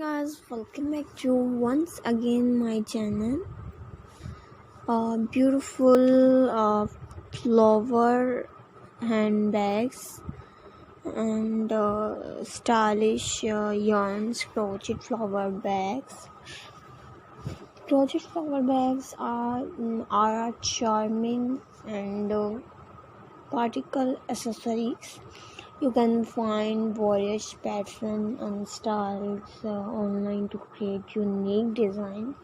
guys, welcome back to once again my channel. Beautiful flower handbags and stylish yarns crochet flower bags. Crochet flower bags are a charming and particle accessories. You can find various patterns and styles online to create unique designs.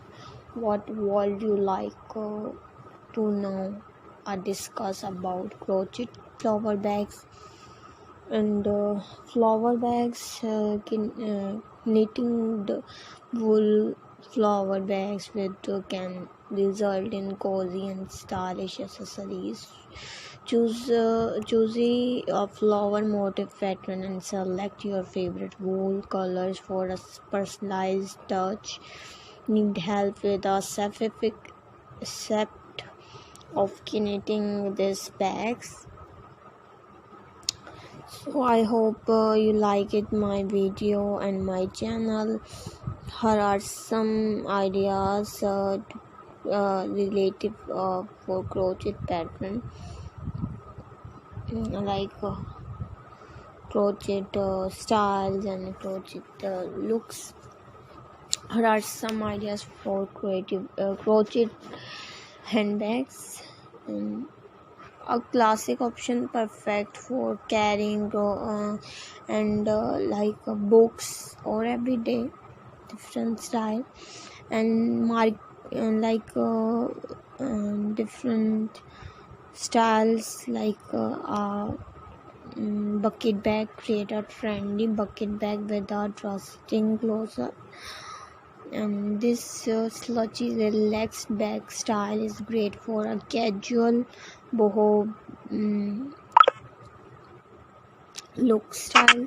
What would you like to know or discuss about crochet flower bags? And flower bags, knitting the wool flower bags can result in cozy and stylish accessories. Choose a flower motif pattern and select your favorite wool colors for a personalized touch. Need help with a specific set of knitting these bags? So I hope you like it my video and my channel. Here are some ideas related for crochet pattern, like crochet styles and crochet looks. Here are some ideas for crochet handbags. A classic option, perfect for carrying and books or everyday. Different style and different styles bucket bag. Create a trendy bucket bag without rusting closer. And this sludgy relaxed bag style is great for a casual boho look style.